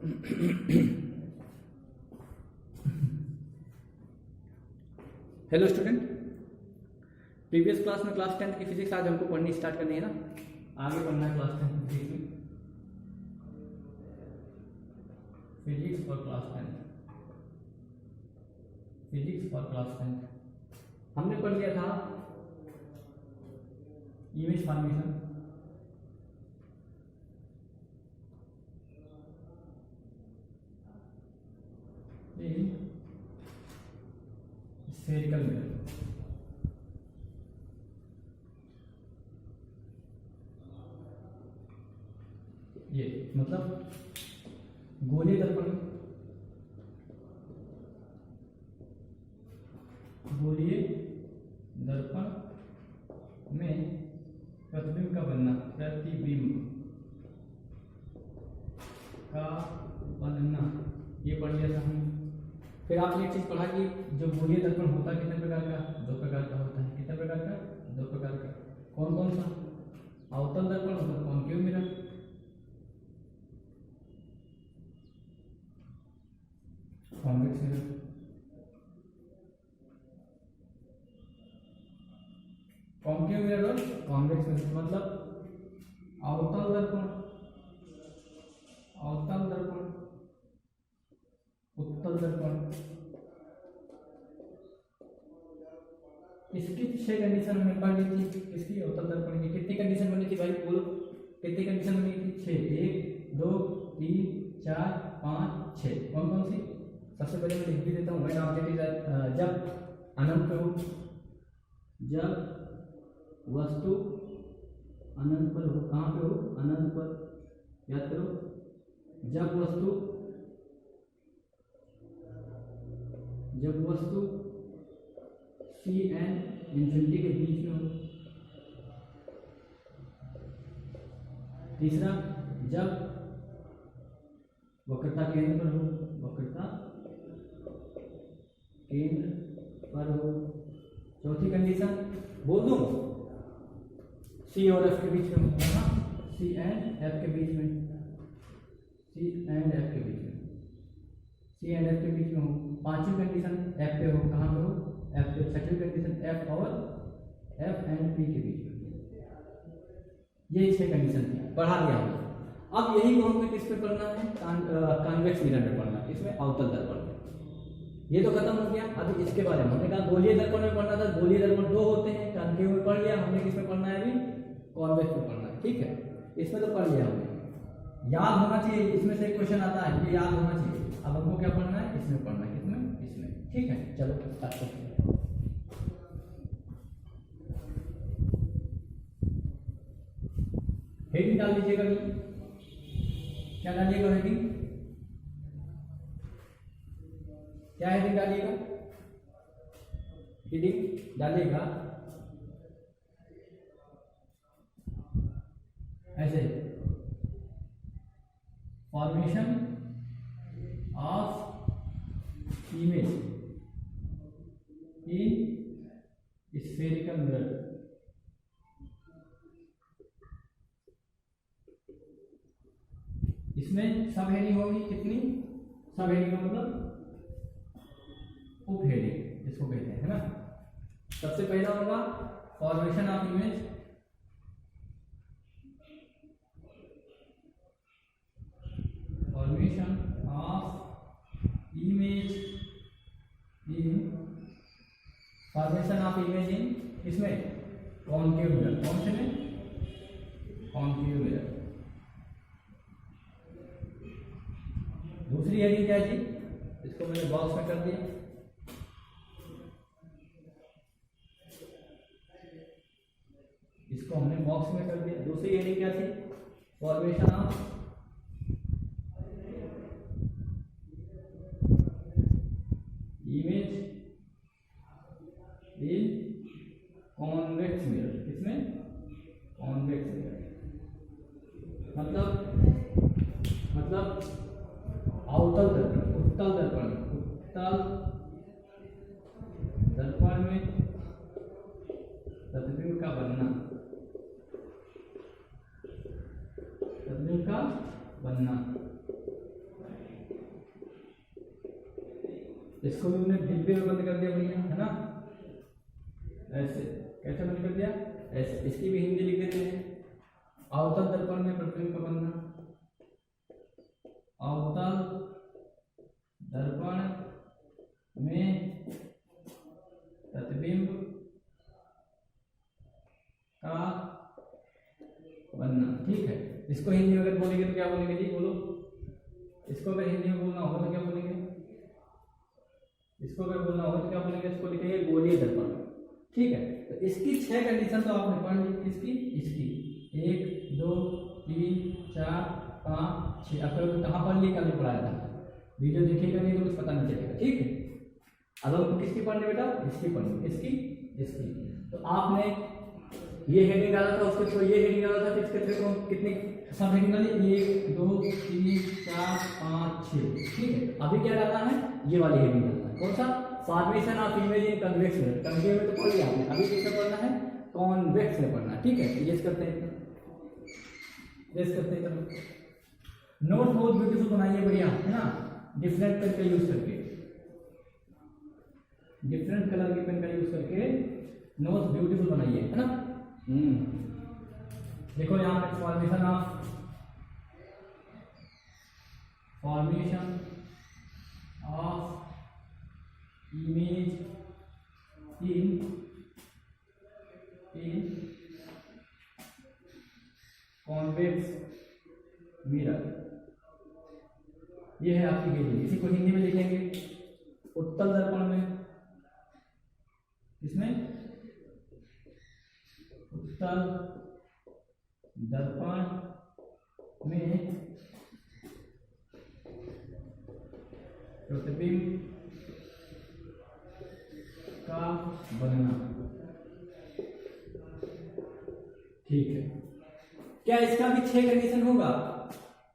Hello student, previous class में class 10th की physics आज हमको पढ़नी स्टार्ट करनी है ना। आगे पढ़ना है क्लास 10th की फिजिक्स में, physics for class 10th, physics for class 10th। हमने पढ़ लिया था इमेज फॉर्मेशन, स्फेरिकल मिरर। ये मतलब गोलीय दर्पण, गोलीय दर्पण में प्रतिबिंब का बनना, प्रतिबिंब का बनना, ये पढ़ लिया था हमने। फिर आपने एक चीज पढ़ा कि जो गोलीय दर्पण होता है कितने प्रकार का, दो प्रकार का होता है। कितने प्रकार का, दो प्रकार का। कौन कौन सा? अवतल दर्पण मतलब concave mirror, convex mirror. Concave mirror और कॉन्वेक्स मिरर मतलब अवतल दर्पण, अवतल दर्पण, उत्तल दर्पण। इसकी 6 कंडीशन हमने पढ़ ली थी। इसकी अवतल दर्पण की कितनी कंडीशन बनी थी भाई? बोलो कितनी कंडीशन बनी थी? 6। 1 2 3 4 5 6। कौन कौन सी? सबसे पहले मैं लिख भी देता हूँ। व्हेन ऑब्जेक्ट इज, जब अनंत पे हो, जब वस्तु अनंत पर हो। कहाँ पे हो? अनंत पर। याद करो, जब वस्तु सी एंड इंफिनिटी के बीच में हो। तीसरा, जब वक्रता केंद्र पर हो, वक्रता केंद्र पर हो। चौथी कंडीशन बोल दूं, सी और एफ के बीच में हो। सी एंड एफ के बीच में, सी एंड एफ के बीच में, सी एंड एफ के बीच में हो। पांचवी कंडीशन एफ पे हो। कहाँ पे हो? एफ पे। छठी कंडीशन एफ और एफ एंड पी के बीच में। ये 6 कंडीशन थी, पढ़ा दिया हमने। अब यही को हमको किस पे पढ़ना है? कॉन्वेक्स मिरर में पढ़ना है, इसमें अवतल दर्पण में। ये तो खत्म हो गया। अभी इसके बारे में हमने कहा गोलीय दर्पण में पढ़ना था। गोलीय दर्पण 2 होते हैं, कॉन्केव में पढ़ लिया हमने। किस में पढ़ना है? अभी कॉन्वेक्स में पढ़ना है। ठीक है, इसमें तो पढ़ लिया हमने। याद होना चाहिए, इसमें से एक क्वेश्चन आता है, ये याद होना चाहिए। अब हमको क्या पढ़ना है? इसमें पढ़ना है। किसमें? इसमें। ठीक है, चलो स्टार्ट करते हैं। हेडिंग डाल दीजिएगा। क्या डालिएगा हेडिंग? क्या हेडिंग डालिएगा? हेडिंग डालिएगा ऐसे, formation of image in spherical mirror. इसमें सब हेडिंग होगी। कितनी सब हेडिंग का मतलब उप हेडिंग इसको कहते हैं, है ना। सबसे पहला होगा formation of image, formation of image in, formation of image in इसमें कॉन्केव मिरर। कौन से में? Concave mirror. दूसरी हेडिंग क्या थी? इसको मैंने बॉक्स में कर दिया। इसको हमने बॉक्स में कर दिया। दूसरी हेडिंग क्या थी? Formation of image in convex mirror. इसमें कॉन्वेक्स मिरर मतलब अवतल दर्पण, उत्तल दर्पण, उत्तल दर्पण में प्रतिबिंब का बनना, प्रतिबिंब का बनना। इसको भी हमने डिब्बे में बंद कर दिया बढ़िया, है ना। ऐसे कैसे बंद कर दिया, ऐसे। इसकी भी हिंदी लिख देते हैं। अवतल दर्पण में प्रतिबिंब का बनना, अवतल दर्पण में प्रतिबिंब का बनना, ठीक है। इसको हिंदी में अगर बोलेंगे तो क्या बोलेंगे जी, बोलो। इसको अगर हिंदी में बोलना होगा तो क्या बोलेंगे, इसको अगर बोलना होगा तो क्या बोलेंगे, इसको लिखेंगे गोलीय दर्पण, ठीक है। तो इसकी 6 कंडीशन तो आपने पढ़ ली, इसकी 1 2 3 4 5 6। अब कहाँ पढ़ ली, कल पढ़ाया था, वीडियो देखेगा नहीं तो कुछ पता नहीं चलेगा, ठीक है। अब हमको किसकी पढ़नी बेटा, इसकी पढ़नी, इसकी। तो आपने ये हेडिंग डाला था, उसके थ्रू ये हेडिंग डाला था, इसके थ्रू कितनी सब हेडिंग डाली, 1 2 3 4 5 6, ठीक है। अभी क्या डालना है, ये वाली हेडिंग डालना है। कौन सा, formation of image in convex mirror. Convex में तो पढ़ लिया आपने, अभी किसमें पढ़ना है, कॉन्वेक्स में पढ़ना है, ठीक है। यस करते हैं, यस करते हैं। नोट बहुत ब्यूटीफुल बनाइए, बढ़िया, है ना। डिफरेंट पेन का यूज करके, डिफरेंट कलर के पेन का यूज करके नोट ब्यूटीफुल बनाइए, है ना। देखो यहाँ पे formation of image in convex mirror, ये है आपकी हेडिंग। इसी को हिंदी में लिखेंगे, उत्तल दर्पण में, इसमें उत्तल दर्पण में प्रतिबिंब का बनना, ठीक है। क्या इसका भी 6 कंडीशन होगा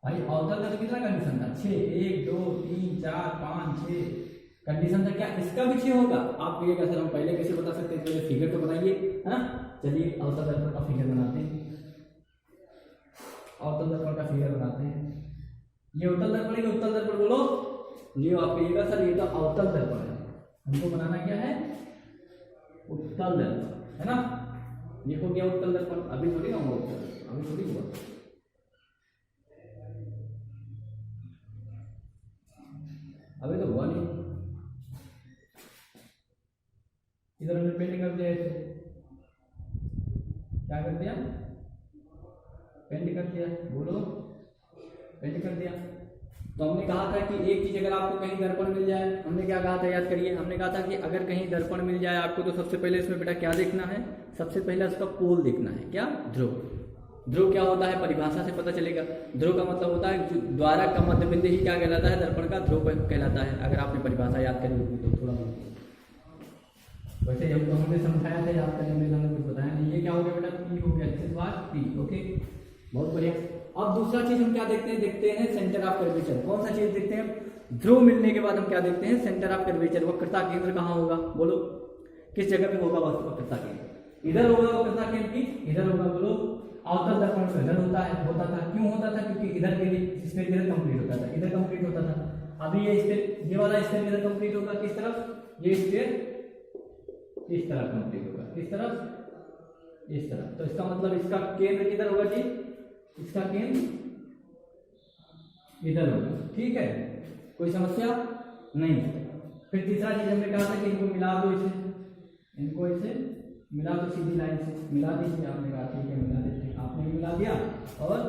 भाई, अवतल का तो कितना कंडीशन था, 6 1 2 3 4 5 6 कंडीशन था। क्या इसका भी 6 होगा? आप कहिएगा सर हम पहले कैसे बता सकते हैं, पहले फिगर तो बनाइए, है ना। चलिए अवतल दर्पण का फिगर बनाते हैं, अवतल दर्पण का फिगर बनाते हैं। ये अवतल दर्पण है, उत्तल दर्पण बोलो, ये आप कहिएगा सर ये तो अवतल दर्पण है, हमको बनाना क्या है, उत्तल दर्पण, है ना। ये हो गया उत्तल दर्पण। अभी थोड़ी ना हुआ उत्तल, अभी थोड़ी हुआ, अभी तो हुआ नहीं। इधर हमने पेंट कर दिया, ऐसे क्या कर दिया, पेंट कर दिया, बोलो, पेंट कर दिया। तो हमने कहा था कि एक चीज अगर आपको कहीं दर्पण मिल जाए, हमने क्या कहा था याद करिए, हमने कहा था कि अगर कहीं दर्पण मिल जाए आपको तो सबसे पहले इसमें बेटा क्या देखना है, सबसे पहले उसका पोल देखना है, क्या, ध्रुव। ध्रुव क्या होता है, परिभाषा से पता चलेगा। ध्रुव का मतलब होता है द्वारक का मध्य बिंदु ही क्या कहलाता है, दर्पण का ध्रुव कहलाता है। अगर आपने परिभाषा याद करी होगी तो थोड़ा वैसे हमको हमने समझाया था, याद करने में हमने कुछ बताया नहीं। ये क्या हो गया बेटा, पी हो गया, this is what, P, okay, बहुत बढ़िया। अब दूसरा चीज हम क्या देखते हैं, देखते हैं सेंटर ऑफ कर्वेचर। कौन सा चीज देखते हैं, ध्रुव मिलने के बाद हम क्या देखते हैं, सेंटर ऑफ कर्वेचर। वक्रता केंद्र कहाँ होगा, बोलो, किस जगह पे होगा वक्रता केंद्र, इधर होगा वक्रता केंद्र की, इधर होगा, बोलो। अवतल दर्पण से इधर होता था, क्यों होता था, क्योंकि इधर के लिए स्पेस इधर कंप्लीट होता था, इधर कंप्लीट होता था। अभी ये स्पेस, ये वाला स्पेस इधर कंप्लीट होगा, किस तरफ, ये स्पेस इस तरफ कंप्लीट होगा, किस तरफ, इस तरफ। तो इसका मतलब इसका केंद्र किधर होगा जी, इसका केंद्र इधर होगा, ठीक है, कोई समस्या नहीं। फिर तीसरा चीज हमने कहा था कि इनको मिला दो, इसे, इनको इसे मिला दो, सीधी लाइन से मिला दीजिए। आपने कहा ठीक है मिला देते, आपने भी मिला दिया और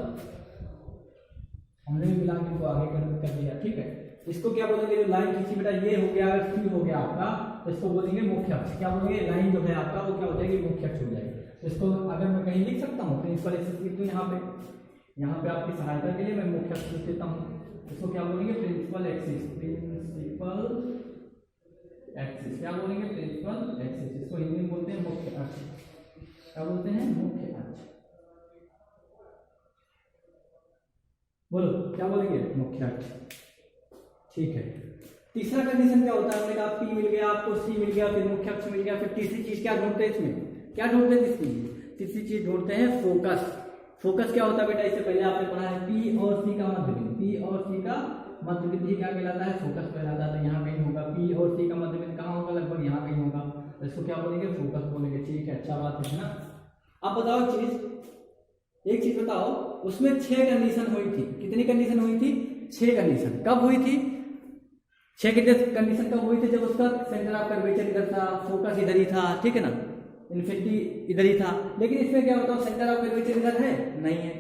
हमने भी मिला के इनको आगे कर दिया, ठीक है। इसको क्या बोलेंगे, जो लाइन खींची बेटा, ये हो गया, अगर सी हो गया आपका तो इसको बोलेंगे मुख्य अक्ष। क्या बोलेंगे, लाइन जो है आपका वो क्या हो जाएगी, मुख्य अक्ष हो जाएगी। तो इसको अगर मैं कहीं लिख सकता हूँ प्रिंसिपल एक्सिस लिख दूँ, यहाँ पे आपकी सहायता के लिए मैं मुख्य अक्ष लिख देता हूँ। इसको क्या बोलेंगे, प्रिंसिपल एक्सिस, प्रिंसिपल एक्सिस, क्या बोलेंगे, प्रिंसिपल एक्सिस। इसको हिंदी में बोलते हैं मुख्य अक्ष, क्या बोलते हैं, मुख्य अक्ष, बोलो क्या बोलेंगे, मुख्य अक्ष, ठीक है। तीसरा कंडीशन क्या होता है, हमने कहा पी मिल गया आपको, सी मिल गया, फिर मुख्य अक्ष मिल गया। फिर तीसरी चीज क्या ढूंढते हैं इसमें, क्या ढूंढते हैं तीसरी चीज ढूंढते हैं फोकस। फोकस क्या होता है बेटा, इससे पहले आपने पढ़ा है पी और सी का मध्य बिंदु, पी और सी का मध्य बिंदु ही क्या कहलाता है, फोकस कहलाता है। तो यहाँ कहीं होगा, पी और सी का मध्य बिंदु कहाँ होगा, लगभग यहाँ कहीं होगा, तो इसको क्या बोलेंगे, फोकस बोलेंगे। ठीक है, अच्छा बात है ना। अब बताओ एक चीज बताओ, उसमें 6 कंडीशन हुई थी। कितनी कंडीशन हुई थी, 6 कंडीशन। कब हुई थी 6 कंडीशन कब हुई थी, जब उसका सेंटर ऑफ कर्वेचर इधर था, फोकस इधर ही था, ठीक है ना, इन्फिनिटी इधर ही था। लेकिन इसमें क्या होता है, सेंटर ऑफ कर्वेचर इधर है नहीं है,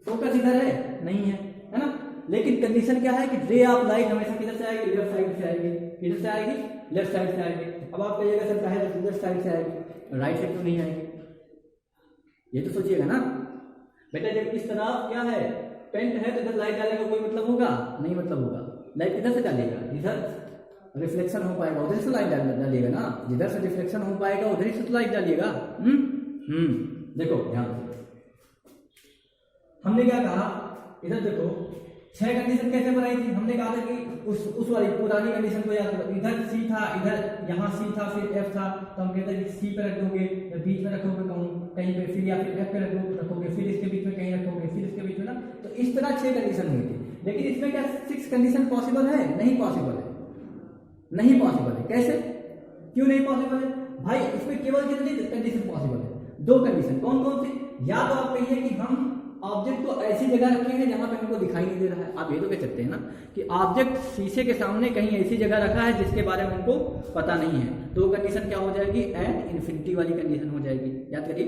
फोकस इधर है नहीं है ना। लेकिन कंडीशन क्या है कि रे ऑफ लाइट हमेशा किधर से आएगी, लेफ्ट साइड से आएगी। किधर से आएगी, लेफ्ट साइड से आएगी। अब आप कहिएगा सर चाहे लेफ्ट साइड से आएगी, राइट साइड तो नहीं आएगी, ये तो सोचिएगा ना बेटा। जब इस तरफ क्या है, पेंट है, तो इधर लाइट डालेगा कोई मतलब होगा नहीं, मतलब होगा। लाइट किधर से डालेगा, जिधर रिफ्लेक्शन हो पाएगा उधर से लाइट डालिएगा ना, जिधर से रिफ्लेक्शन हो पाएगा उधर ही से तो लाइट डालिएगा। देखो ध्यान से हमने क्या कहा, इधर देखो 6 कंडीशन कैसे बनाई थी। हमने कहा था कि उस वाली पुरानी कंडीशन को याद करो। इधर सी था, इधर यहाँ सी था, फिर एफ था, तो हम कहते हैं कि सी पे रख दोगे या बीच में रखोगे कहीं पे, फिर या फिर एफ पे रखोगे, फिर इसके बीच में कहीं रखोगे, फिर इसके बीच में ना। तो इस तरह 6 कंडीशन हुई थी। लेकिन इसमें क्या 6 कंडीशन पॉसिबल है, नहीं पॉसिबल है, नहीं पॉसिबल है। कैसे, क्यों नहीं पॉसिबल है भाई, इसमें केवल कितनी कंडीशन पॉसिबल है, 2 कंडीशन। कौन कौन सी, या तो आप कहिए कि हम ऑब्जेक्ट को ऐसी जगह रखे हैं जहां पे हमको दिखाई नहीं दे रहा है। आप ये तो कह सकते हैं ना कि ऑब्जेक्ट शीशे के सामने कहीं ऐसी जगह रखा है जिसके बारे में हमको पता नहीं है, तो कंडीशन क्या हो जाएगी, एट इन्फिनिटी वाली कंडीशन हो जाएगी। याद करिए,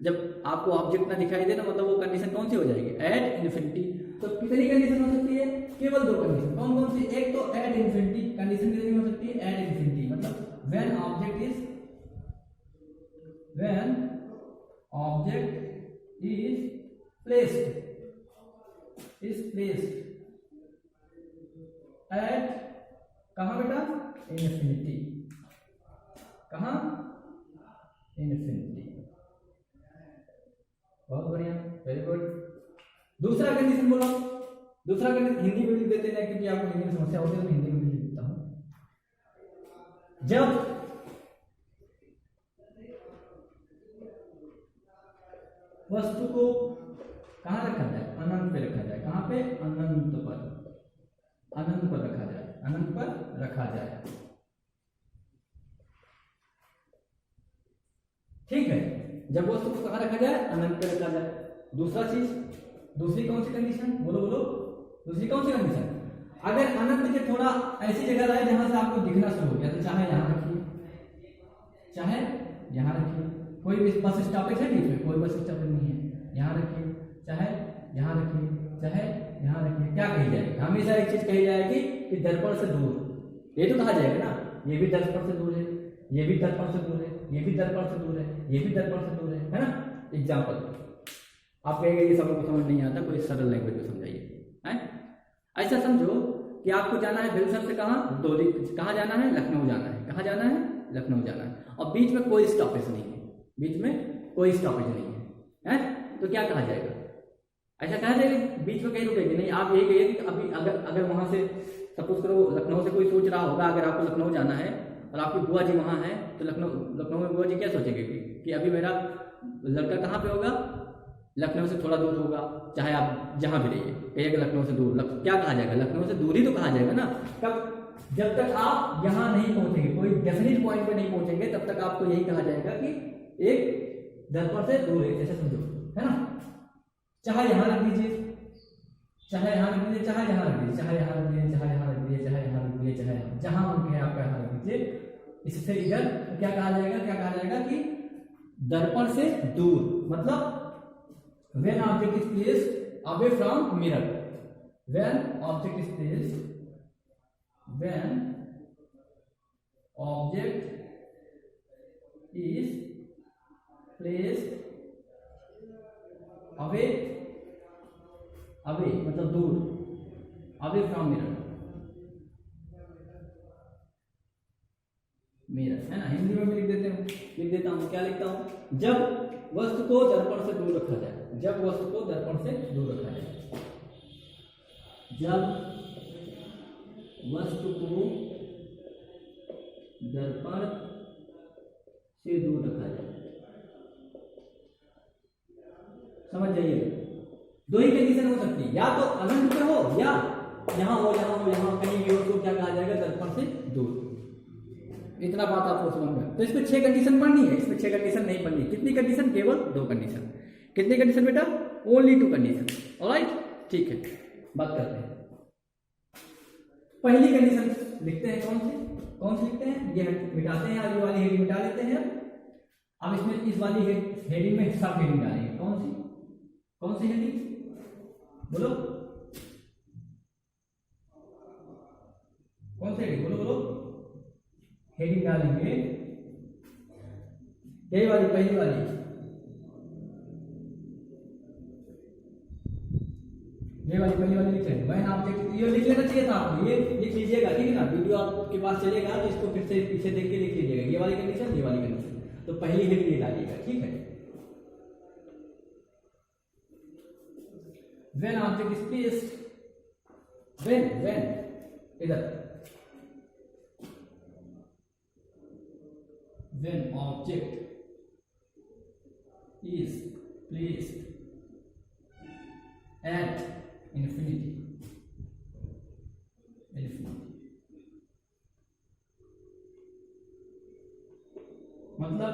जब आपको ऑब्जेक्ट ना दिखाई दे ना, मतलब वो कंडीशन कौन सी हो जाएगी, एट इन्फिनिटी। तो कितनी कंडीशन हो सकती है, केवल 2 कंडीशन। कौन कौन सी, एक तो एट इन्फिनिटी कंडीशन कितनी हो सकती है, एट इन्फिनिटी मतलब when object is placed at कहां बेटा, इन्फिनिटी। कहां, इन्फिनिटी। बहुत बढ़िया, वेरी गुड। दूसरा कंडीशन बोलो, दूसरा कंडीशन हिंदी में लिख देते हैं क्योंकि आपको हिंदी में समस्या होती है, तो हिंदी में लिख देता हूं। जब वस्तु को कहां रखा जाए, अनंत पे रखा जाए। कहां पे, अनंत पर, अनंत पर रखा जाए, अनंत पर रखा जाए। ठीक है, जब वस्तु को कहां रखा जाए, अनंत पे रखा जाए। दूसरा चीज, दूसरी कौन सी कंडीशन, बोलो बोलो, दूसरी कौन सी कंडीशन, अगर अनंत के थोड़ा ऐसी जगह लाए जहां से आपको दिखना शुरू हो गया, तो चाहे यहां रखिए, चाहे यहां रखिए, कोई भी बस स्टॉपेज है बीच में, कोई बस स्टॉपेज नहीं है, यहां रखिए, चाहे यहां रखिए, चाहे यहां रखिए। क्या कही जाएगी, हमेशा एक चीज कही जाएगी कि दर्पण से दूर। ये तो कहा जाएगा ना, ये भी दर्पण से दूर है, ये भी दर्पण से दूर है, ये भी दर्पण से दूर है, ये भी दर्पण से दूर है ना। एग्जाम्पल आप कहेंगे ये सबको समझ नहीं आता, कोई सरल लैंग्वेज में समझाइए। ऐसा समझो कि आपको जाना है बेलसर से कहाँ, दौली, कहाँ जाना है, लखनऊ जाना है। कहाँ जाना है, लखनऊ जाना है, और बीच में कोई स्टॉपेज नहीं है, बीच में कोई स्टॉपेज नहीं है, तो क्या कहा जाएगा, ऐसा कहा जाएगा बीच में कहीं रुकेगी नहीं। आप यही कहिए कि अभी अगर वहां से सपोज करो लखनऊ से कोई सोच रहा होगा, अगर आपको लखनऊ जाना है और आपकी बुआ जी वहां है, तो लखनऊ में बुआ जी क्या सोचेंगे कि अभी मेरा लड़का कहाँ पे होगा, लखनऊ से थोड़ा दूर होगा, चाहे आप जहां भी रहिए, कहिएगा लखनऊ से दूर। क्या कहा जाएगा, लखनऊ से दूर ही तो कहा जाएगा ना। कब, जब तक आप यहां नहीं पहुंचेंगे, कोई डेफिनेट पॉइंट पे नहीं पहुंचेंगे, तब तक आपको यही कहा जाएगा कि एक दर्पण से दूर है, ऐसा समझो, है ना। चाहे यहां रख दीजिए, चाहे यहां रख दीजिए, चाहे यहां रख दीजिए, चाहे यहां रख दीजिए, चाहे यहां रख दीजिए, चाहे यहां रख दीजिए, चाहे जहां मन है आपका यहां रख दीजिए। इससे इधर क्या कहा जाएगा, क्या कहा जाएगा कि दर्पण से दूर, मतलब when object is placed away from mirror, when object is placed away मतलब दूर, away from mirror है ना। हिंदी में भी लिख देता हूं, क्या लिखता हूं, जब वस्तु को दर्पण से दूर रखा जाए, जब वस्तु को दर्पण से दूर रखा जाए, जब वस्तु को दर्पण से दूर रखा जाए। समझ जाइए, दो ही कंडीशन हो सकती है, या तो अनंत पे हो या यहाँ हो यहाँ कहीं भी हो तो क्या कहा जाएगा, दर्पण से दूर। इतना बात आपको समझ में। तो इसमें 6 कंडीशन पढ़नी है, इसमें 6 कंडीशन नहीं पढ़नी। कितनी कंडीशन? केवल 2 कंडीशन। कितनी कंडीशन बेटा? Only 2 condition. ऑलराइट, ठीक है, बात करते हैं। पहली कंडीशन लिखते हैं, कौन सी लिखते हैं? ये मिटाते हैं, आगे वाली हेडिंग मिटा लेते हैं। अब इसमें इस वाली हेडिंग में सब हेडिंग डालेंगे। कौन सी हेडिंग बोलो? कौन सी हेडिंग बोलो? हेडिंग डालेंगे यही वाली, पहली वाली। ये वाली पहली वाली लिखेंगे। वह ऑब्जेक्ट ये लिख लेना चाहिए था आपको, ये लिख लीजिएगा, ठीक है ना। वीडियो आपके पास चलेगा तो इसको फिर से पीछे देख के लिख लीजिएगा। ये वाली कंडीशन, ये वाली कंडीशन। तो पहली हेडिंग ये डालिएगा, ठीक है। When object is placed, when इधर, when object is placed at infinity, मतलब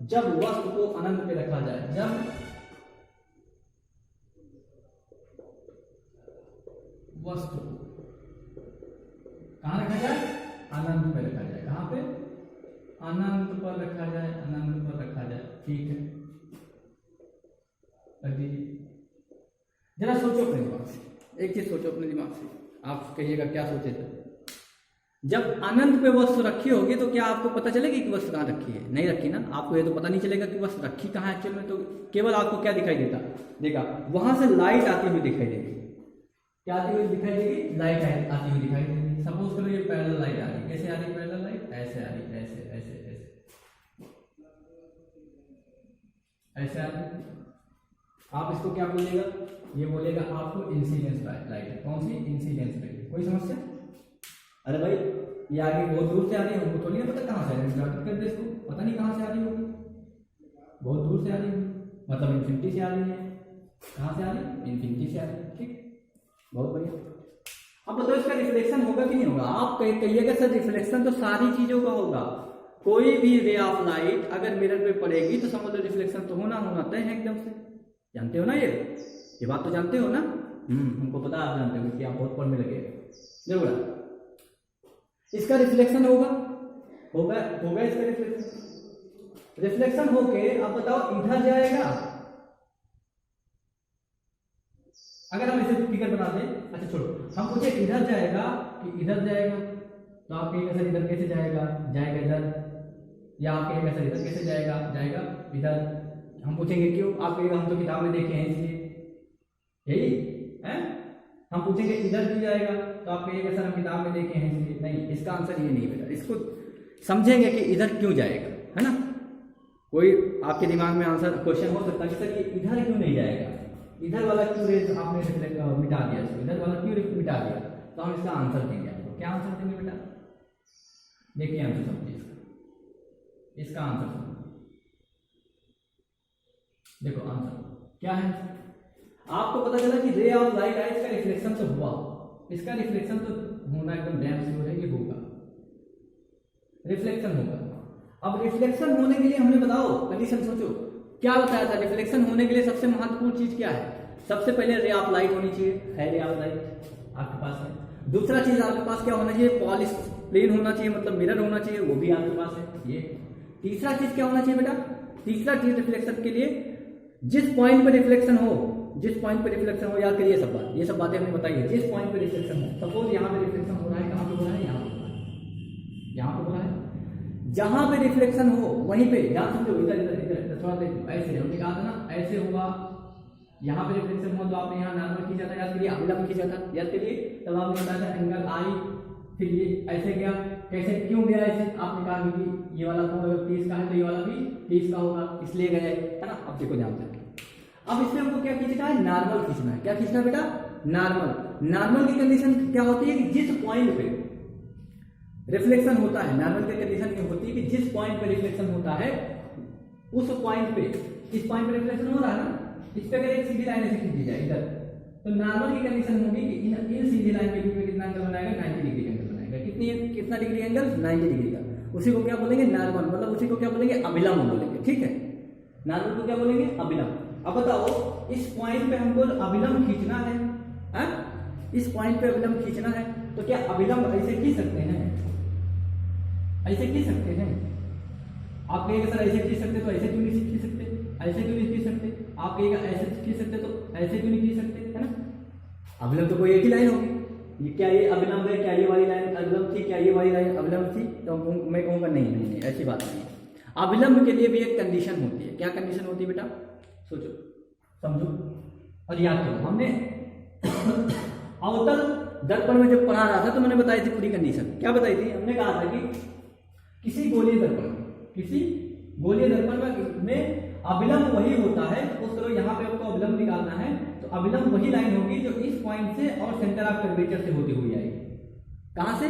जब वस्तु को अनंत पे रखा जाए, जब वस्तु को कहां रखा जाए? अनंत पे रखा जाए। कहां पे? अनंत पर रखा जाए, अनंत पर रखा जाए, ठीक है। रख दीजिए। जरा सोचो अपने दिमाग से, एक चीज सोचो अपने दिमाग से, आप कहिएगा क्या सोचे थे। जब अनंत पे वस्तु रखी होगी तो क्या आपको पता चलेगी कि वस्तु कहाँ रखी है? नहीं रखी ना, आपको ये तो पता नहीं चलेगा कि वस्तु रखी कहाँ है एक्चुअल में। तो केवल आपको क्या दिखाई देता? देखा, वहां से लाइट आती हुई दिखाई देगी। क्या आती हुई दिखाई देगी? लाइट आती हुई दिखाई देगी। सपोज करो ये पैरेलल लाइट आ रही है। कैसे आ रही पैरेलल लाइट? ऐसे आ रही, ऐसे ऐसे ऐसे ऐसे आ रही। आप इसको क्या बोलेगा? ये बोलेगा आपको इंसिडेंस लाइट है। कौन सी? Incidence light. कोई समस्या? अरे भाई ये आगे बहुत दूर से आ रही है, हमको थोड़ी पता कहाँ से आ रही है। कर दे इसको, पता नहीं कहाँ से आ रही होगी, बहुत दूर से आ रही होगी, मतलब इन्फिनिटी से आ रही है। कहाँ से आ रही है? इन्फिनिटी से आ रही है, ठीक, बहुत बढ़िया। अब बताओ इसका रिफ्लेक्शन होगा कि नहीं होगा? आप कहिएगा सर रिफ्लेक्शन तो सारी चीजों का होगा। कोई भी रे ऑफ लाइट अगर मिरर पे पड़ेगी तो समझ लो रिफ्लेक्शन तो होना तय है एकदम से। जानते हो ना ये बात तो जानते हो ना? हमको पता, आप जानते हो कि आप बहुत पढ़ने लगे। देखो इसका रिफ्लेक्शन होगा इसका रिफ्लेक्शन होके अब बताओ इधर जाएगा। अगर हम इसे फिगर बना दें, अच्छा छोड़ो, हम पूछे इधर जाएगा कि इधर जाएगा, तो आप कहेंगे सर इधर कैसे जाएगा? जाएगा इधर। या आप कहेंगे सर इधर कैसे जाएगा? जाएगा इधर। हम पूछेंगे क्यों? आप कहेंगे हम तो किताब में देखे हैं इसलिए। यही है। हम पूछेंगे इधर क्यों जाएगा, तो आप कहिएगा सर हम किताब में देखे हैं इसलिए। नहीं, इसका आंसर ये नहीं बेटा। इसको समझेंगे कि इधर क्यों जाएगा, है ना। कोई आपके दिमाग में आंसर क्वेश्चन हो सकता है कि सर ये इधर क्यों नहीं जाएगा, इधर वाला क्यों आपने मिटा दिया, इधर वाला क्यों मिटा दिया। तो हम इसका आंसर देंगे आपको। क्या आंसर देंगे बेटा? देखिए आंसर समझिए इसका आंसर देखो। आंसर क्या है? आपको पता चला कि रे ऑफ लाइट आया, इसका रिफ्लेक्शन तो हुआ, इसका रिफ्लेक्शन तो होना एकदम डैम श्योर है, ये होगा, रिफ्लेक्शन होगा। अब रिफ्लेक्शन होने के लिए हमने बताओ कंडीशन सोचो क्या बताया था। रिफ्लेक्शन होने के लिए सबसे महत्वपूर्ण चीज क्या है? सबसे पहले रे ऑफ लाइट होनी चाहिए, है रे ऑफ लाइट आपके पास है। दूसरा चीज आपके पास क्या होना चाहिए? पॉलिश प्लेन होना चाहिए, मतलब मिरर होना चाहिए, वो भी आपके पास है ये। तीसरा चीज क्या होना चाहिए बेटा? तीसरा चीज रिफ्लेक्शन के लिए जिस पॉइंट पर रिफ्लेक्शन हो, याद करिए ये सब बातें हमने बताई है। जिस पॉइंट पे रिफ्लेक्शन हो, सपोज यहाँ पे रिफ्लेक्शन हो रहा है, कहाँ पे हो रहा है? यहाँ पे हो रहा है, यहाँ पे हो रहा है। जहां पे रिफ्लेक्शन हो वहीं पे ध्यान समझो, इधर थोड़ा ऐसे हमने कहा था ना, ऐसे होगा। यहाँ पे रिफ्लेक्शन हो तो आपने यहाँ नॉर्मल खींचा था, याद करिए, अगला में खींचा था, याद करिए। तब आपने बताया था एंगल आई, फिर ये ऐसे गया, कैसे क्यों गया ऐसे? आपने कहा कि ये वाला कोण अगर 30 का है तो ये वाला भी 30 का होगा, इसलिए गया है ना। अब देखो ध्यान से, अब इसमें हमको क्या खींचना है? नॉर्मल खींचना है। क्या खींचना है बेटा? नॉर्मल की कंडीशन क्या होती है कि जिस पॉइंट पे रिफ्लेक्शन होता है, नॉर्मल की कंडीशन ये होती है कि जिस पॉइंट पे रिफ्लेक्शन होता है उस पॉइंट पे, इस पॉइंट पे रिफ्लेक्शन हो रहा है ना, इस पे अगर एक सीधी लाइन ऐसे खींच दी जाए इधर, तो नॉर्मल की कंडीशन होगी कि इन सीधी लाइन के बीच में कितना एंगल बनाएगा, 90 डिग्री का एंगल बनाएगा। कितना डिग्री एंगल, 90 डिग्री का। उसी को क्या बोलेंगे, नॉर्मल, मतलब उसी को क्या बोलेंगे, अभिलंब बोलेंगे। ठीक है, नॉर्मल को क्या बोलेंगे, अभिलंब। अब बताओ इस पॉइंट पे हमको अभिलंब खींचना है, इस पॉइंट पे अभिलंब खींचना है, तो क्या अभिलंब ऐसे खींच सकते हैं, ऐसे खींच सकते हैं? आप कहेंगे सर ऐसे खींच सकते, तो ऐसे क्यों नहीं खींच सकते, ऐसे क्यों नहीं खींच सकते? आप कहेंगे ऐसे खींच सकते, तो ऐसे क्यों नहीं खींच सकते, है ना? अभिलंब तो कोई एक ही लाइन होगी। ये क्या ये अभिलंब है, क्या ये वाली लाइन अभिलंब थी, क्या ये वाली लाइन अभिलंब थी? तो मैं कहूँगा नहीं नहीं नहीं, ऐसी बात नहीं है। अभिलंब के लिए भी एक कंडीशन होती है। क्या कंडीशन होती है बेटा, सोचो, समझो और याद करो। हमने अवतल दर्पण में जब पढ़ा रहा था तो मैंने बताई थी पूरी कंडीशन। क्या बताई थी? हमने कहा था कि किसी गोलीय दर्पण में अभिलंब वही होता है। उस तरह यहाँ पे आपको अभिलंब निकालना है, तो अभिलंब वही लाइन होगी जो इस पॉइंट से और सेंटर ऑफ कर्वेचर से होती हुई आएगी। कहाँ से?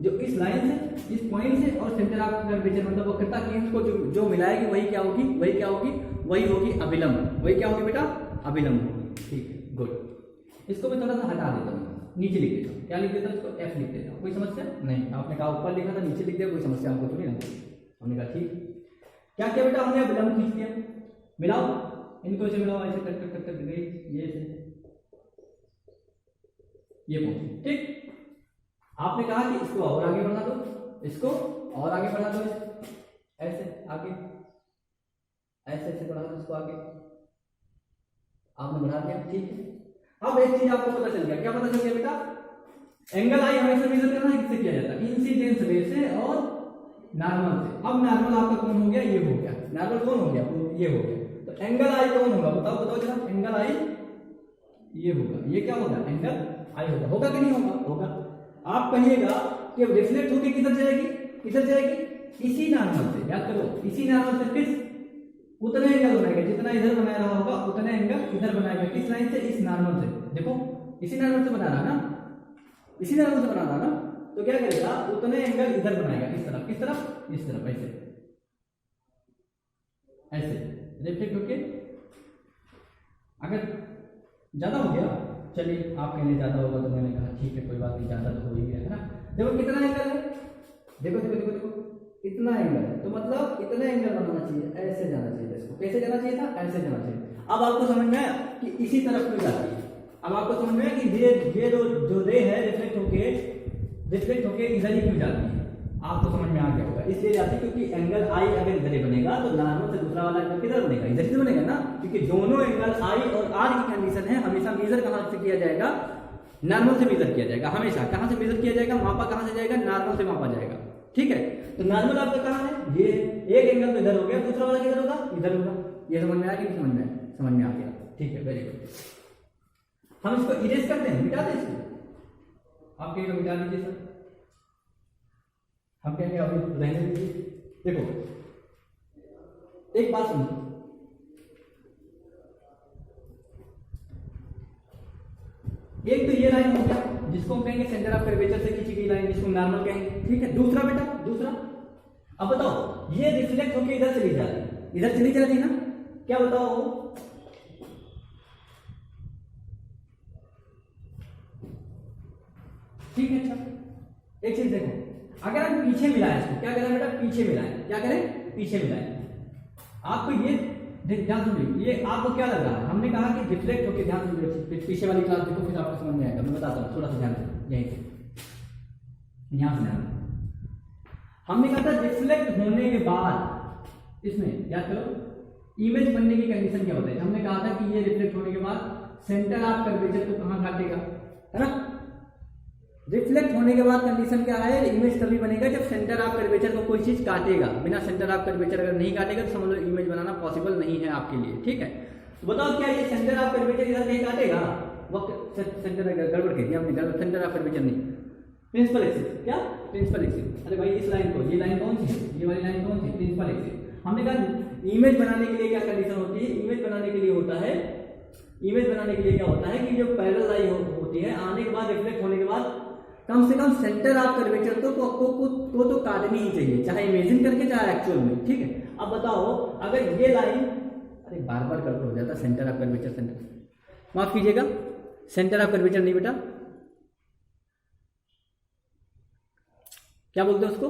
जो इस लाइन से, इस पॉइंट से और सेंटर ऑफ कर्वेचर, मतलब वक्रता केंद्र को जो मिलाएगी वही क्या होगी, वही होगी अभिलंब। वही क्या होगी बेटा, अभिलंब होगी। ठीक है, गुड। इसको मैं थोड़ा सा हटा देता हूँ, नीचे लिख देता हूँ। क्या लिख देता हूँ? इसको एफ लिख देता हूँ। कोई समस्या नहीं? आपने कहा ऊपर लिखा था, नीचे लिख दिया, कोई समस्या हमको थोड़ी ना। हमने कहा ठीक। क्या क्या बेटा, हमने अभिलंब खींच दिया। मिलाओ, इनको ऐसे मिलाओ, ऐसे कर गई, ये पहुंचे। ठीक, आपने कहा कि इसको और आगे बढ़ा दो, इसको और आगे बढ़ा दो, ऐसे आगे, ऐसे बढ़ा दो इसको आगे। आपने बढ़ा दिया, ठीक है। अब एक चीज आपको पता चल गया। क्या पता चल गया बेटा? एंगल आई हमेशा मेजर करना है, किससे किया जाता है? इंसिडेंस रे से और नॉर्मल से। अब नॉर्मल आपका कौन हो गया? ये हो गया। नॉर्मल कौन हो गया? ये हो गया। तो एंगल आई कौन होगा? बताओ जरा। एंगल आई ये होगा। ये क्या होगा? एंगल आई होगा। होगा कि नहीं होगा? होगा। आप कहिएगा कि रिफ्लेक्ट होकर किधर जाएगी? किधर जाएगी? इसी नॉर्मल से। याद करो, इसी नॉर्मल से फिर उतने एंगल बनाएगा जितना इधर बना रहा होगा, उतने एंगल इधर बनाएगा। किस लाइन से? इस नॉर्मल से। देखो, इसी नॉर्मल से बना रहा ना, इसी नॉर्मल से बना रहा ना, तो क्या करेगा? उतने एंगल इधर बनाएगा। इस तरफ, किस तरफ? इस तरफ, ऐसे ऐसे रिफ्लेक्ट होके। अगर ज्यादा हो गया, चलिए आप कहने ज्यादा होगा तो मैंने कहा ठीक है, कोई बात नहीं, ज्यादा तो हो ही गया, है ना। देखो कितना एंगल है, देखो देखो देखो देखो, इतना एंगल है। तो मतलब इतना एंगल बनाना चाहिए, ऐसे जाना चाहिए। इसको कैसे जाना चाहिए था? ऐसे जाना चाहिए। अब आपको समझ में आया कि इसी तरफ क्यों जाती है। अब आपको समझ में आया कि ये जो रे है रिफ्लेक्ट होके इधर ही क्यों जाती है। आपको समझ में आ गया होगा। इसलिए जाती है क्योंकि एंगल आई अगर इधर ही बनेगा तो नॉर्मल से दूसरा वाला एंगल किधर बनेगा? इधर ही तो बनेगा ना, क्योंकि दोनों एंगल आई और आर की कंडीशन है। हमेशा मेजर कहां से किया जाएगा? नॉर्मल से मेजर किया जाएगा। हमेशा कहां से मेजर किया जाएगा? मापा कहां से जाएगा? नॉर्मल से मापा जाएगा। ठीक है, तो नॉर्मल आपका कहां है? ये एक एंगल तो इधर हो गया, दूसरा वाला किधर होगा? इधर होगा। ये समझ में आ गया? समझ में? समझ में आ गया। ठीक है, वेरी गुड। हम इसको इरेज करते हैं, मिटा दें इसको। आप कहेंगे मिटा दीजिए सर, हम कहेंगे अभी रहने दीजिए। देखो एक बात सुनो, एक तो ये लाइन हो गया जिसको हम कहेंगे सेंटर ऑफ कर्वेचर से खींची गई लाइन, जिसको नॉर्मल कहेंगे। ठीक है, दूसरा बेटा, दूसरा अब बताओ, ये रिफ्लेक्ट होकर इधर चली जा रही है, इधर चली जा रही है ना। क्या बताओ? ठीक है, अच्छा एक चीज देखो, अगर हम पीछे मिलाएं इसको, क्या करें बेटा? पीछे मिलाएं। क्या करें? पीछे मिलाएं। आपको ये ध्यान सुनिए, ये आपको क्या लग रहा है? हमने कहा कि रिफ्लेक्ट होकर, ध्यान सुनिए, पीछे वाली क्लास देखो, फिर आपको समझ में आएगा। मैं बताता हूँ, थोड़ा सा ध्यान से, यहीं से यहां से ध्यान। हमने कहा था रिफ्लेक्ट होने के बाद, इसमें याद करो इमेज बनने की कंडीशन क्या होता है। हमने कहा था कि ये रिफ्लेक्ट होने के बाद सेंटर ऑफ कर्वेचर को कहां काटेगा, है ना। रिफ्लेक्ट होने के बाद कंडीशन क्या है? इमेज तभी बनेगा जब सेंटर ऑफ कर्वेचर को कोई चीज काटेगा। बिना सेंटर ऑफ कर्वेचर अगर नहीं काटेगा तो समझ लो इमेज बनाना पॉसिबल नहीं है आपके लिए। ठीक है, तो बताओ क्या ये सेंटर ऑफ कर्वेचर इधर कहीं काटेगा? वक्त सेंटर गड़बड़ कह दिया हमने, सेंटर ऑफ कर्वेचर नहीं, प्रिंसिपल एक्सिस। क्या? Principal axis. अरे भाई इस लाइन को, ये लाइन कौन सी है? ये वाली लाइन कौन सी? Principal axis. हमने कहा इमेज बनाने के लिए क्या कंडीशन होती है? इमेज बनाने के लिए होता है, इमेज बनाने के लिए क्या होता है कि जो पैरेलल लाइन होती है, आने के बाद रिफ्लेक्ट होने के बाद कम से कम सेंटर ऑफ कर्वेचर तो काटनी ही चाहिए, चाहे इमेजिन करके चाहे एक्चुअल में। ठीक है, अब बताओ अगर ये लाइन, अरे बार बार गड़बड़ हो जाता, सेंटर ऑफ कर्वेचर, सेंटर, माफ कीजिएगा, सेंटर ऑफ कर्वेचर नहीं बेटा, क्या बोलते हैं उसको,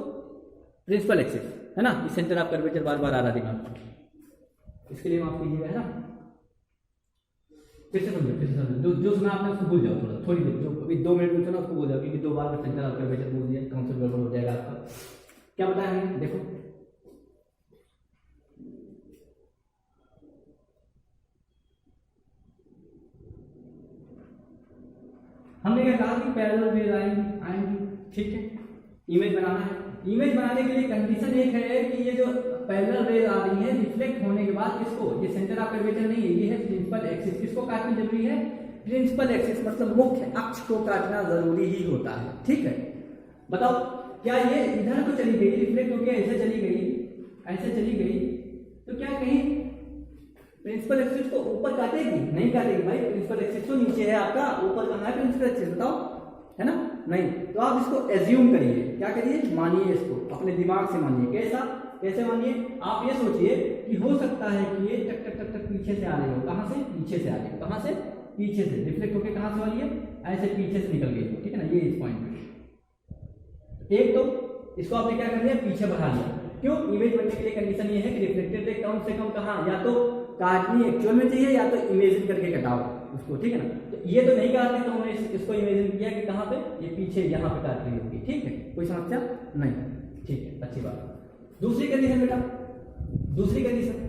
प्रिंसिपल एक्सिस, है ना। ये सेंटर ऑफ कर्वेचर बार बार आ रहा दिमाग में, इसके लिए माफ कीजिएगा, है ना। फिर से समझो, जो सुना आपने उसको भूल जाओ, थोड़ी देर, जो अभी 2 मिनट में सुना उसको भूल जाओ, क्योंकि 2 बार में सेंटर ऑफ कर्वेचर बोल दिया, काउंसिल गड़बड़ हो जाएगा आपका। क्या बताया हमने, देखो हमने क्या कहा कि पैरेलल रेज आएंगी, ठीक है। इमेज बनाना है, इमेज बनाने के लिए कंडीशन एक है कि ये जो पैरेलल रेज आ रही है रिफ्लेक्ट होने के बाद किसको, ये सेंटर ऑफ कर्वेचर नहीं है, ये है प्रिंसिपल एक्सिस। किसको काटना जरूरी है, प्रिंसिपल एक्सिस, मतलब मुख्य अक्ष को काटना जरूरी ही होता है, ठीक है। बताओ क्या ये इधर को चली गई, रिफ्लेक्ट होकर ऐसे चली गई, ऐसे चली गई, तो क्या कहीं प्रिंसिपल एक्सिस को ऊपर काटेगी, नहीं काटेगी भाई। प्रिंसिपल एक्सिस तो नीचे है आपका, ऊपर कहाँ है प्रिंसिपल एक्सिस, बताओ, है ना, नहीं। तो आप इसको एज्यूम करिए, क्या करिए, मानिए इसको, अपने दिमाग से मानिए। कैसा, कैसे मानिए, आप ये सोचिए कि हो सकता है कि ये टक टक टक टक पीछे से आ रही हो, कहां से, पीछे से आ रही हो, कहां से, पीछे से, रिफ्लेक्ट होकर कहां से आ रही है, ऐसे पीछे से निकल गई, ठीक है ना। ये इस पॉइंट पे एक, तो इसको आपने क्या कर दिया, पीछे बढ़ा दिया। क्यों, इमेज बनने के लिए कंडीशन ये है कि रिफ्लेक्टेड रे कम से कम कहां, या तो काटनी एक्चुअल में चाहिए या तो इमेजिन करके कटाओ उसको, ठीक है ना। तो ये तो नहीं काटते, तो हमने इसको इमेजिन किया कि कहां पे, ये पीछे यहाँ पे काट रही होगी, ठीक है, कोई समस्या नहीं, ठीक है, अच्छी बात। दूसरी कंडीशन बेटा, दूसरी कंडीशन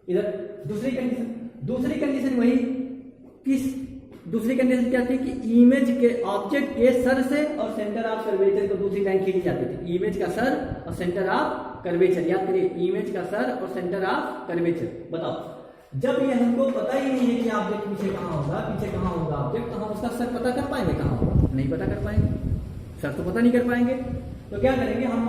इधर, दूसरी कंडीशन वही, किस दूसरी कंडीशन क्या थी कि इमेज के ऑब्जेक्ट के सर से और सेंटर ऑफ कर्वेचर को दूसरी लाइन खींची जाती थी। इमेज का सर और सेंटर ऑफ कर्वेचर, याद करिए, इमेज का सर और सेंटर ऑफ कर्वेचर। बताओ जब ये हमको पता ही नहीं है कि ऑब्जेक्ट पीछे कहाँ होगा, पीछे कहाँ होगा ऑब्जेक्ट, तो हम उसका सर पता कर पाएंगे, कहाँ होगा, नहीं पता कर पाएंगे, सर तो पता नहीं कर पाएंगे। तो क्या करेंगे हम,